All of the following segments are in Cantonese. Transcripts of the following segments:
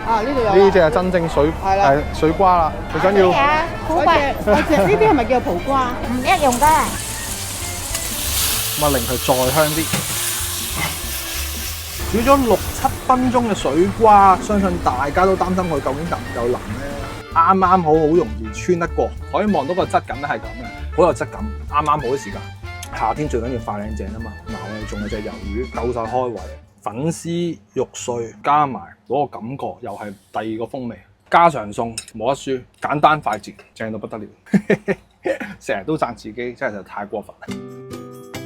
啊，呢度有。呢只係真正水瓜啦，最緊要。好貴。呢啲係咪叫蒲瓜？唔一樣㗎。咁啊，令佢再香啲。煮咗6-7分鐘嘅水瓜，相信大家都擔心佢究竟夠唔夠腍咧。啱啱好容易穿得過，可以望到個質感咧係咁嘅，好有質感，啱啱好嘅時間。夏天最緊要快靚正啊嘛！嗱，我哋仲有隻魷魚，夠晒開胃，粉絲肉碎加埋嗰個感覺，又係第二個風味。家常餸冇得輸，簡單快捷，正到不得了。成日都讚自己，真係就太過分啦！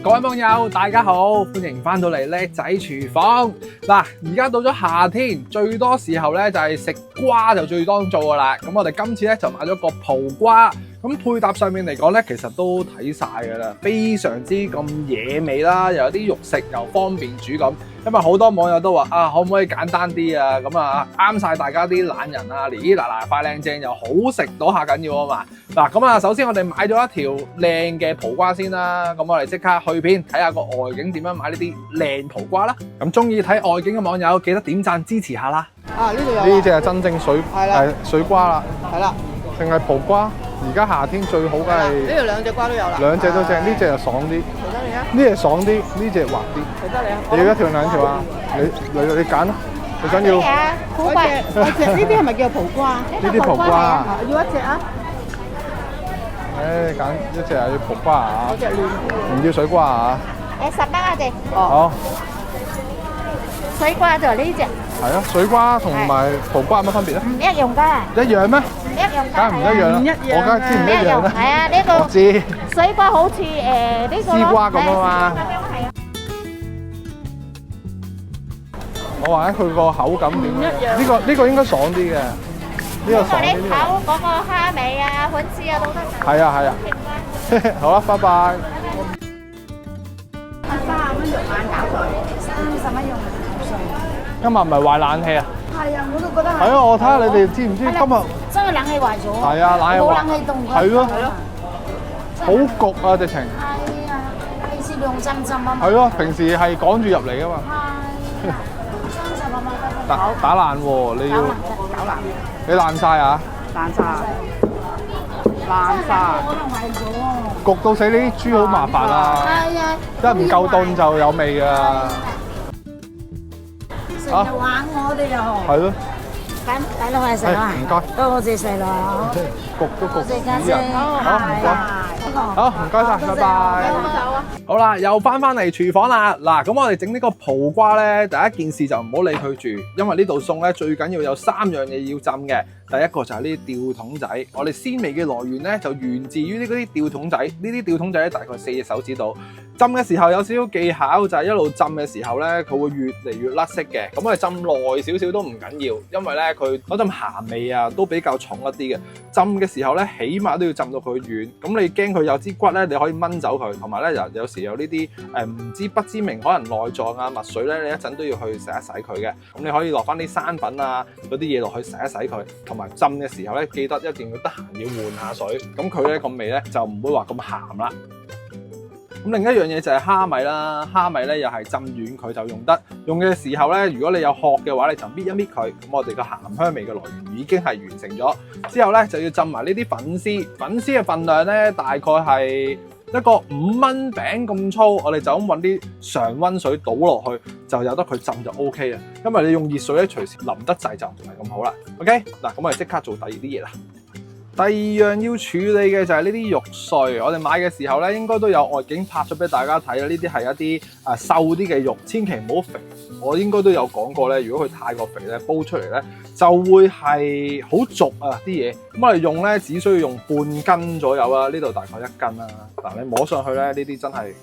各位網友，大家好，歡迎翻到嚟叻仔廚房。嗱，而家到咗夏天，最多時候咧就係食瓜就最當造噶啦。咁我哋今次咧就買咗個蒲瓜。咁配搭上面嚟講咧，其實都睇晒㗎啦，非常之咁野味啦，又有啲肉食又方便煮咁。因為好多網友都話啊，可唔可以簡單啲啊？咁啊啱晒大家啲懶人啊，哩嗱快靚正又好食到下緊要啊嘛。嗱，咁啊首先我哋買咗一條靚嘅蒲瓜先啦。咁我哋即刻去片睇下個外景點樣買呢啲靚蒲瓜啦。咁中意睇外景嘅網友記得點讚支持下啦。啊，呢度有。呢只係真正水瓜啦。係啦。淨係蒲瓜。而家夏天最好嘅係呢度兩隻瓜都有啦，兩隻都正，呢隻就爽啲，隨得你啊，呢隻爽啲，呢隻滑啲，隨得你啊，你要一條兩條啊？你揀啦，最緊要。好貴，呢啲係咪叫蒲瓜？呢啲蒲瓜。要一隻啊？誒，揀一隻啊，要蒲瓜啊？我隻亂。唔要水瓜啊？誒，10蚊啊隻。好。水瓜就係呢隻。係啊，水瓜同埋蒲瓜有乜分別咧？唔一樣㗎。一樣咩？唔一樣㗎。梗係唔一樣啦，我梗係知唔一樣啦。係啊，呢個我知。水瓜好似呢個絲瓜咁啊嘛。我話佢個口感點樣？呢個應該爽啲嘅，呢個爽啲。你炒嗰個蝦尾啊、粉絲啊都得。係啊係啊。好啦，拜拜。30蚊肉眼搞碎，30蚊肉眼搞碎。今日唔係壞冷氣啊？係啊，我都覺得係。係啊，我睇下你哋知唔知今日真係冷氣壞咗。係啊，冷氣壞。冇冷氣凍㗎。係咯。好焗啊！直情。係啊，平時涼浸浸啊嘛。係咯，平時係趕住入嚟㗎嘛。係啊，30蚊得。打爛喎，你要。搞爛。你爛晒啊？爛晒。爛晒。可能壞咗。焗到死，呢啲豬好麻煩啊！係啊，一唔夠凍就有味㗎。成日玩我哋又。係咯。大佬係食啊！唔該。多謝細佬。焗都焗死人。好，唔該。好，唔該晒，拜拜。好啦，又翻嚟廚房啦。嗱，咁我哋整呢個蒲瓜咧，第一件事就唔好理佢住，因為呢道餸咧最緊要有3樣嘢要浸嘅。第一個就係呢啲吊桶仔，我哋鮮味嘅來源咧就源自於呢啲吊桶仔。呢啲吊桶仔咧大概4隻手指度。浸嘅時候有少少技巧，就係一路浸嘅時候咧，佢會越嚟越甩色嘅。咁我哋浸耐少少都唔緊要，因為咧佢嗰陣鹹味啊都比較重一啲嘅。浸嘅時候咧，起碼都要浸到佢軟。咁你驚佢有支骨咧，你可以掹走佢。同埋咧有時有呢啲唔知不知名可能內臟啊、墨水咧，你一陣都要去洗一洗佢嘅。咁你可以落翻啲生粉啊嗰啲嘢落去洗一洗佢。同埋浸嘅時候咧，記得一定要得閒要換下水。咁佢咧個味咧就唔會話咁鹹啦。咁另一樣嘢就係蝦米啦，蝦米咧又係浸軟佢就用得。用嘅時候咧，如果你有殼嘅話，你就搣一搣佢。咁我哋個鹹香味嘅來源已經係完成咗。之後咧就要浸埋呢啲粉絲，粉絲嘅份量咧大概係一個5蚊餅咁粗。我哋就咁揾啲常溫水倒落去，就由得佢浸就 OK 啦。因為你用熱水咧，隨時淋得滯就唔係咁好啦。OK，嗱咁我哋即刻做第二啲嘢啦。第二樣要處理嘅就係呢啲肉碎，我哋買嘅時候咧，應該都有外景拍咗俾大家睇啦。呢啲係一啲瘦啲嘅肉，千祈唔好肥。我應該都有講過咧，如果佢太過肥咧，煲出嚟咧就會係好濁啊啲嘢。咁我哋用咧只需要用半斤左右啦，呢度大概1斤啦。嗱，你摸上去咧，呢啲真係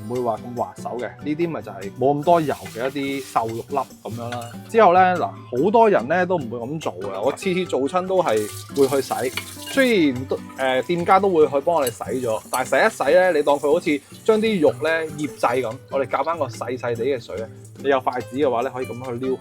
唔會話咁滑手嘅，呢啲咪就係冇咁多油嘅一啲瘦肉粒咁樣啦。之後咧嗱，好多人咧都唔會咁做嘅，我次次做親都係會去洗。雖然店家都會去幫我哋洗咗，但係洗一洗咧，你當佢好似將啲肉咧醃製咁，我哋夾翻個細細地嘅水咧，你有筷子嘅話咧，可以咁樣去撩佢。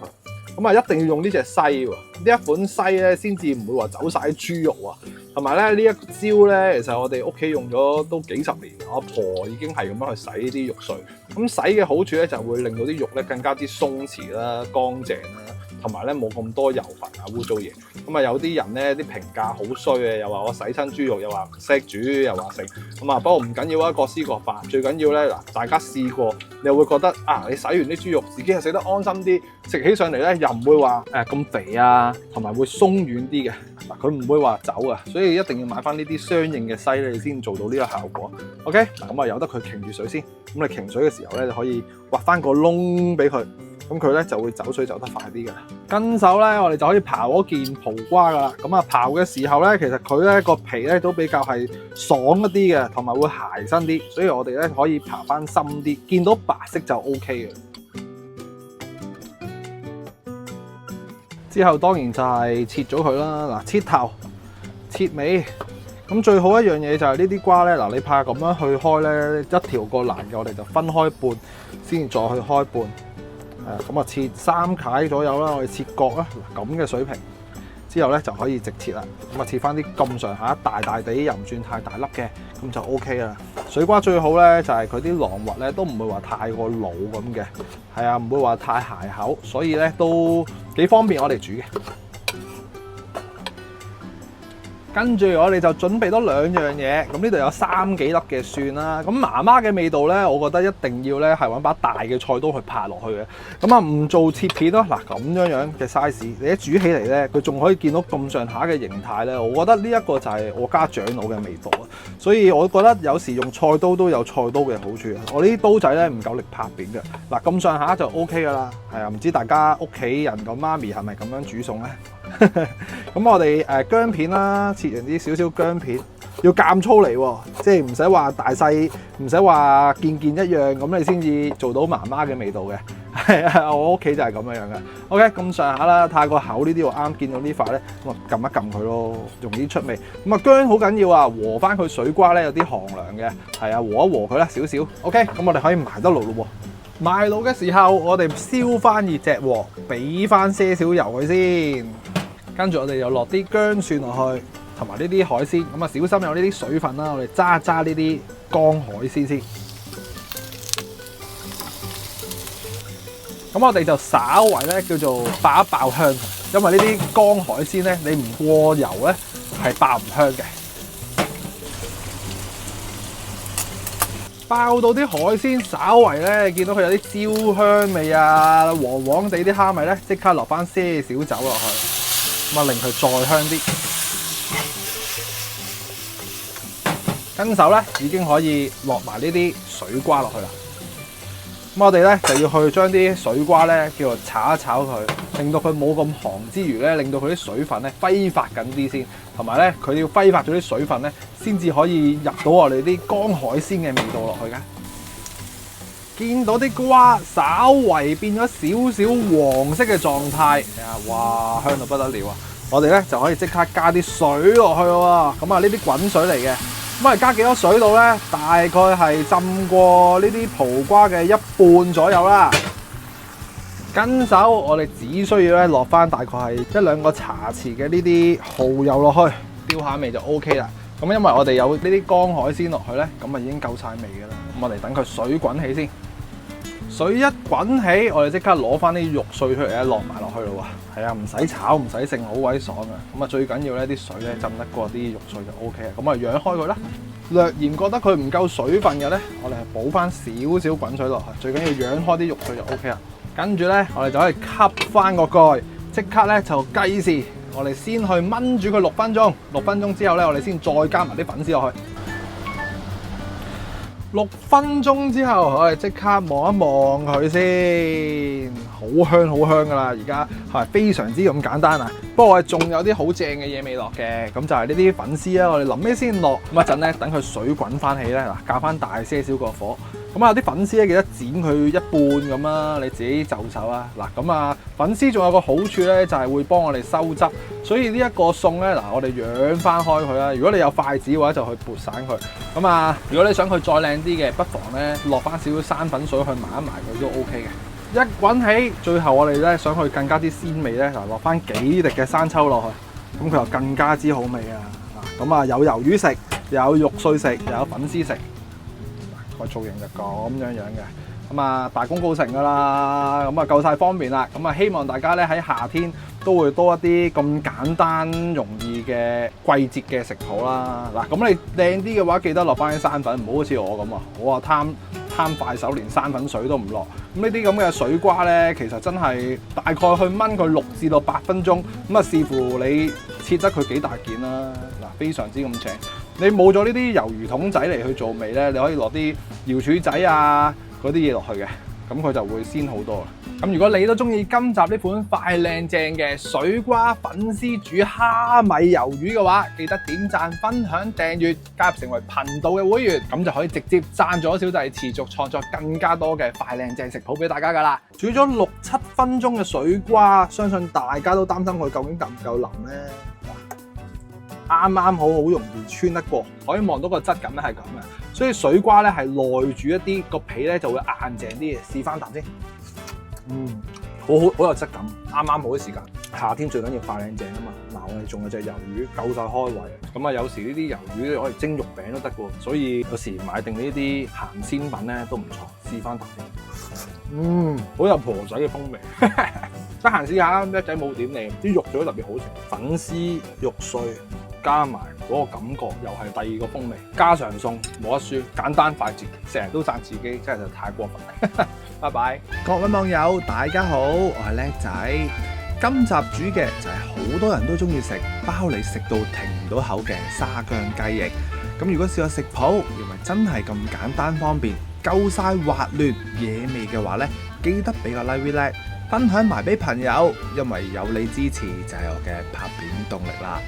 咁啊，一定要用呢隻西喎，呢一款西咧先至唔會話走晒啲豬肉啊。同埋咧呢一招咧，其實我哋屋企用咗都幾十年，我阿婆已經係咁樣去洗呢啲肉碎。咁洗嘅好處咧就會令到啲肉咧更加之鬆弛啦、乾淨啦。同埋咧冇咁多油份啊污糟嘢。咁啊有啲人咧啲評價好衰嘅，又話我洗親豬肉，又話唔識煮，又話食。咁啊不過唔緊要啊，各施各法。最緊要咧嗱，大家試過，你又會覺得啊，你洗完啲豬肉，自己係食得安心啲，食起上嚟咧又唔會話咁肥啊，同埋會鬆軟啲嘅。嗱，佢唔會話走啊，所以一定要買翻呢啲相應嘅篩咧，你先做到呢個效果。OK， 嗱咁啊由得佢擎住水先。咁你擎水嘅時候咧，你可以挖翻個窿俾佢，咁佢咧就會走水走得快啲嘅。跟手咧，我哋就可以刨嗰件葡瓜噶啦。咁啊刨嘅時候咧，其實佢咧個皮咧都比較係爽一啲嘅，同埋會鞋身啲，所以我哋咧可以刨翻深啲，見到白色就 OK 嘅。之後當然就係切咗佢啦，嗱，切頭、切尾。咁最好一樣嘢就係呢啲瓜咧，嗱，你怕咁樣去開咧，一條過欄嘅，我哋就分開半，先再去開半。咁啊切3塊左右啦，我哋切角啦，嗱咁嘅水平。之後咧就可以直切啦。咁啊切翻啲咁上下大大地，又唔算太大粒嘅，咁就 OK 啦。水瓜最好咧就係佢啲囊核咧都唔會話太過老咁嘅，係啊，唔會話太鞋口，所以咧都幾方便我哋煮嘅。跟住我哋就準備多2樣嘢，咁呢度有3幾粒嘅蒜啦。咁媽媽嘅味道咧，我覺得一定要咧係揾把大嘅菜刀去拍落去嘅。咁啊唔做切片咯，嗱咁樣嘅 size， 你一煮起嚟咧，佢仲可以見到咁上下嘅形態咧。我覺得呢一個就係我家長老嘅味道啊。所以我覺得有時用菜刀都有菜刀嘅好處啊。我呢啲刀仔咧唔夠力拍片嘅，嗱咁上下就 OK 噶啦。係啊，唔知大家屋企人個媽咪係咪咁樣煮餸咧？咁我哋薑片啦，切完啲少少薑片，要間粗嚟喎，即係唔使話大細，唔使話件一樣，咁你先至做到媽媽嘅味道嘅。係啊，我屋企就係咁樣嘅。OK， 咁上下啦，太過厚呢啲我啱見到呢塊咧，咁啊撳一撳佢咯，容易出味。咁啊薑好緊要啊，和翻佢水瓜咧有啲寒涼嘅，係啊，和一和佢啦少少。OK， 咁我哋可以埋得爐咯喎。埋爐嘅時候，我哋燒翻熱隻鑊，俾翻些少油佢先。跟住我哋又落啲薑蒜落去，同埋呢啲海鮮，咁啊小心有呢啲水分啦。我哋揸一揸呢啲乾海鮮先。咁我哋就稍為咧叫做爆一爆香，因為呢啲乾海鮮咧，你唔過油咧係爆唔香嘅。爆到啲海鮮稍為咧，見到佢有啲焦香味啊，黃黃地啲蝦味咧，即刻落翻些少酒落去，咁啊令佢再香啲。跟手咧已經可以落埋呢啲水瓜落去啦。咁我哋咧就要去將啲水瓜咧叫做炒一炒佢，令到佢冇咁寒之餘咧，令到佢啲水分咧揮發緊啲先，同埋咧佢要揮發咗啲水分咧，先至可以入到我哋啲乾海鮮嘅味道落去嘅。見到啲瓜稍為變咗少少黃色嘅狀態，哇香到不得了啊！我哋咧就可以即刻加啲水落去咯喎，咁啊呢啲滾水嚟嘅。咁我哋加幾多水度咧？大概係浸過呢啲葡瓜嘅1半左右啦。跟手我哋只需要咧落翻大概係1-2個茶匙嘅呢啲蠔油落去，調下味就 OK 啦。咁因為我哋有呢啲乾海鮮落去咧，咁啊已經夠晒味嘅啦。咁我哋等佢水滾起先。水一滾起，我哋即刻攞翻啲肉碎出嚟咧，落埋落去咯喎。係啊，唔使炒，唔使剩，好鬼爽啊！咁啊，最緊要咧啲水咧浸得過啲肉碎就 OK 啊。咁啊，養開佢啦。略然覺得佢唔夠水分嘅咧，我哋係補翻少少滾水落去。最緊要養開啲肉碎就 OK 啦。跟住咧，我哋就可以吸翻個蓋，即刻咧就計時。我哋先去燜煮佢6分鐘。6分鐘之後咧，我哋先再加埋啲粉絲落去。6分鐘之後，我哋即刻望一望佢先，好香好香噶啦！而家係非常之咁簡單啊。不過我哋仲有啲好正嘅嘢未落嘅，咁就係呢啲粉絲啦。我哋臨尾先落，咁一陣咧等佢水滾翻起咧，嗱較翻大些少個火。咁啊啲粉絲咧記得剪佢一半咁啦，你自己就手啊。嗱咁啊粉絲仲有個好處咧，就係會幫我哋收汁，所以呢一個餸咧嗱，我哋養翻開佢啦。如果你有筷子嘅話，就去撥散佢。咁啊，如果你想佢再靚啲嘅，不妨咧落翻少少生粉水去埋一埋佢都 OK 嘅。一滾起，最後我哋咧想去更加啲鮮味咧，嗱落翻幾滴嘅生抽落去，咁佢又更加之好味啊！咁啊有魷魚食，有肉碎食，又有粉絲食。個造型就咁樣嘅，咁啊大功告成㗎啦，咁啊夠晒方便啦。咁啊希望大家咧喺夏天都會多一啲咁簡單容易嘅季節嘅食譜啦。嗱，咁你靚啲嘅話，記得落翻啲生粉，唔好好似我咁啊，我啊貪快手，連生粉水都唔落。咁呢啲咁嘅水瓜咧，其實真係大概去燜佢6至到8分鐘，咁啊視乎你切得佢幾大件啦。嗱，非常之咁正。你冇咗呢啲魷魚筒仔嚟去做味咧，你可以落啲瑤柱仔啊嗰啲嘢落去嘅，咁佢就會鮮好多啦。咁如果你都中意今集呢款快靚正嘅水瓜粉絲煮蝦米魷魚嘅話，記得點讚、分享、訂閱，加入成為頻道嘅會員，咁就可以直接贊助小弟持續創作更加多嘅快靚正食譜俾大家噶啦。煮咗6、7分鐘嘅水瓜，相信大家都擔心佢究竟夠唔夠腍咧。啱啱好容易穿得過，可以望到個質感咧係咁嘅，所以水瓜咧係耐煮一啲，個皮咧就會硬淨啲嘅。試翻啖先，好有質感，啱啱好嘅時間。夏天最緊要快靚正啊嘛，嗱我哋仲有隻魷魚夠晒開胃，咁啊有時呢啲魷魚可以蒸肉餅都得喎，所以有時買定呢啲鹹鮮品咧都唔錯。試翻啖先，好有婆仔嘅風味。得閒試下啦，一仔冇點你，啲肉做得特別好食，粉絲肉碎。加埋嗰個感覺又係第二個風味，家常餸冇得輸，簡單快捷，成日都讚自己，真係就太過分。拜拜，各位網友大家好，我係叻仔。今集煮嘅就係好多人都中意食，包你食到停唔到口嘅沙姜雞翼。咁如果試過食譜，認為真係咁簡單方便，夠晒滑嫩野味嘅話呢，記得俾個 like，分享埋俾朋友，因為有你支持就係我嘅拍片動力啦。